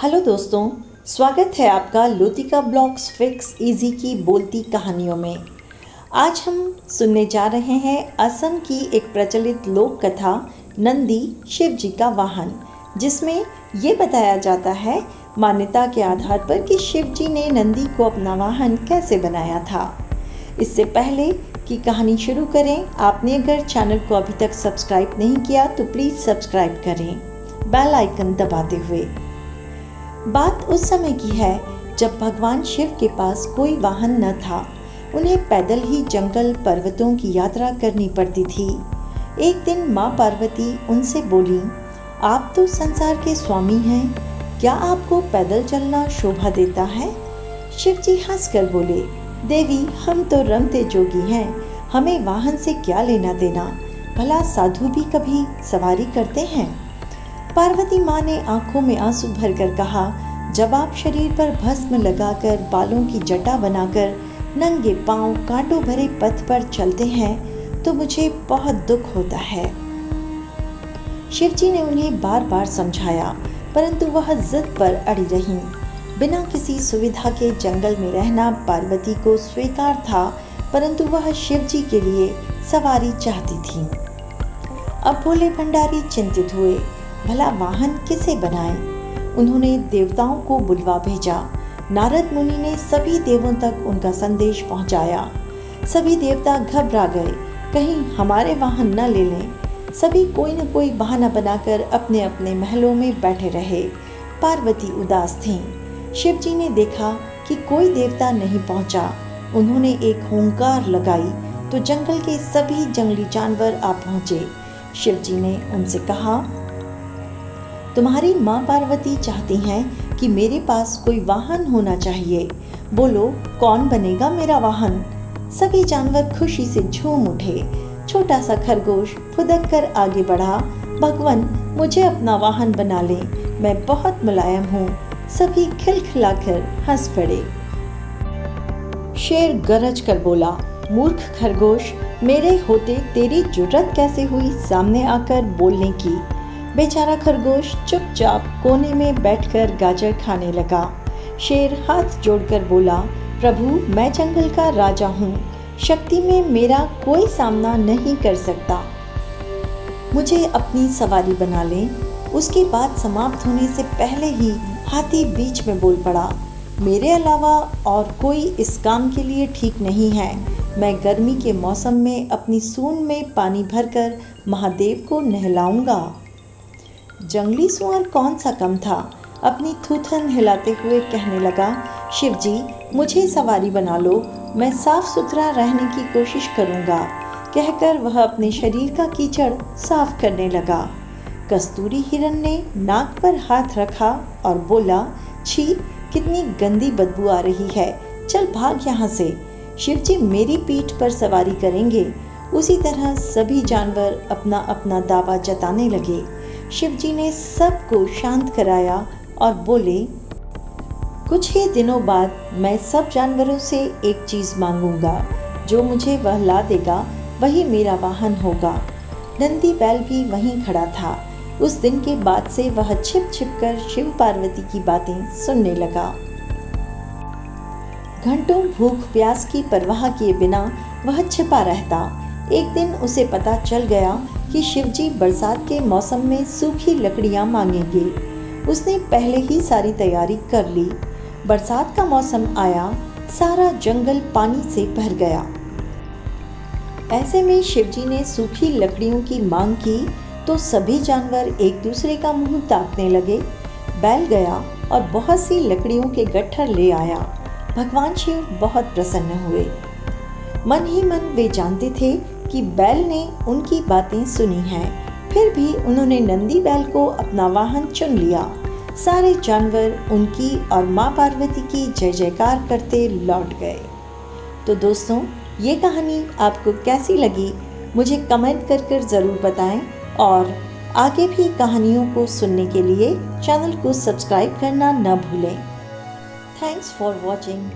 Hello दोस्तों, स्वागत है आपका लुतिका ब्लॉग्स फिक्स इजी की बोलती कहानियों में। आज हम सुनने जा रहे हैं असम की एक प्रचलित लोक कथा नंदी शिव जी का वाहन, जिसमें ये बताया जाता है मान्यता के आधार पर कि शिव जी ने नंदी को अपना वाहन कैसे बनाया था। इससे पहले कि कहानी शुरू करें, आपने अगर चैनल को अभी तक सब्सक्राइब नहीं किया तो प्लीज़ सब्सक्राइब करें बेल आइकन दबाते हुए। बात उस समय की है जब भगवान शिव के पास कोई वाहन न था। उन्हें पैदल ही जंगल पर्वतों की यात्रा करनी पड़ती थी। एक दिन माँ पार्वती उनसे बोली, आप तो संसार के स्वामी हैं, क्या आपको पैदल चलना शोभा देता है? शिव जी हंसकर बोले, देवी, हम तो रमते जोगी हैं, हमें वाहन से क्या लेना देना, भला साधु भी कभी सवारी करते हैं? पार्वती माँ ने आंखों में आंसू भरकर कहा, जब आप शरीर पर भस्म लगाकर, बालों की जटा बनाकर, नंगे पांव कांटों भरे पथ पर चलते हैं तो मुझे बहुत दुख होता है। शिव जी ने उन्हें बार बार समझाया, परंतु वह जिद पर अड़ी रहीं। बिना किसी सुविधा के जंगल में रहना पार्वती को स्वीकार था, परंतु वह शिव जी के लिए सवारी चाहती थी। अब भोले भंडारी चिंतित हुए, भला वाहन किसे बनाए? उन्होंने देवताओं को बुलवा भेजा। नारद मुनि ने सभी देवों तक उनका संदेश पहुंचाया। सभी देवता घबरा गए, कहीं हमारे वाहन न ले लें। सभी कोई न कोई बहाना बनाकर अपने अपने महलों में बैठे रहे। पार्वती उदास थीं। शिव जी ने देखा कि कोई देवता नहीं पहुंचा। उन्होंने एक हुंकार लगाई तो जंगल के सभी जंगली जानवर आ पहुंचे। शिव जी ने उनसे कहा, तुम्हारी माँ पार्वती चाहती हैं कि मेरे पास कोई वाहन होना चाहिए। बोलो, कौन बनेगा मेरा वाहन? सभी जानवर खुशी से झूम उठे। छोटा सा खरगोश फुदक कर आगे बढ़ा, भगवान, मुझे अपना वाहन बना ले, मैं बहुत मुलायम हूँ। सभी खिलखिलाकर हंस पड़े। शेर गरज कर बोला, मूर्ख खरगोश, मेरे होते तेरी जुर्रत कैसे हुई सामने आकर बोलने की? बेचारा खरगोश चुपचाप कोने में बैठकर गाजर खाने लगा। शेर हाथ जोड़कर बोला, प्रभु, मैं जंगल का राजा हूँ, शक्ति में मेरा कोई सामना नहीं कर सकता, मुझे अपनी सवारी बना ले। उसकी बात समाप्त होने से पहले ही हाथी बीच में बोल पड़ा, मेरे अलावा और कोई इस काम के लिए ठीक नहीं है। मैं गर्मी के मौसम में अपनी सूंड में पानी भरकर महादेव को नहलाऊंगा। जंगली सुअर कौन सा कम था, अपनी थूथन हिलाते हुए कहने लगा, शिव जी, मुझे सवारी बना लो, मैं साफ सुथरा रहने की कोशिश करूंगा। कहकर वह अपने शरीर का कीचड़ साफ करने लगा। कस्तूरी हिरन ने नाक पर हाथ रखा और बोला, छी, कितनी गंदी बदबू आ रही है, चल भाग यहाँ से। शिव जी मेरी पीठ पर सवारी करेंगे। उसी तरह सभी जानवर अपना अपना दावा जताने लगे। शिव जी ने सबको शांत कराया और बोले, कुछ ही दिनों बाद मैं सब जानवरों से एक चीज़ मांगूंगा, जो मुझे वह ला देगा वही मेरा वाहन होगा। नंदी बैल भी वहीं खड़ा था। उस दिन के बाद से वह छिप छिप कर शिव पार्वती की बातें सुनने लगा। घंटों भूख प्यास की परवाह किए बिना वह छिपा रहता। एक दिन उसे पता चल गया कि शिवजी बरसात के मौसम में सूखी लकड़ियां मांगेंगे। उसने पहले ही सारी तैयारी कर ली। बरसात का मौसम आया, सारा जंगल पानी से भर गया। ऐसे में शिवजी ने सूखी लकड़ियों की मांग की तो सभी जानवर एक दूसरे का मुंह ताकने लगे। बैल गया और बहुत सी लकड़ियों के गट्ठर ले आया। भगवान शिव बहुत प्रसन्न हुए। मन ही मन वे जानते थे कि बैल ने उनकी बातें सुनी हैं, फिर भी उन्होंने नंदी बैल को अपना वाहन चुन लिया। सारे जानवर उनकी और माँ पार्वती की जय जयकार करते लौट गए। तो दोस्तों, ये कहानी आपको कैसी लगी मुझे कमेंट कर ज़रूर बताएं, और आगे भी कहानियों को सुनने के लिए चैनल को सब्सक्राइब करना न भूलें। Thanks for watching.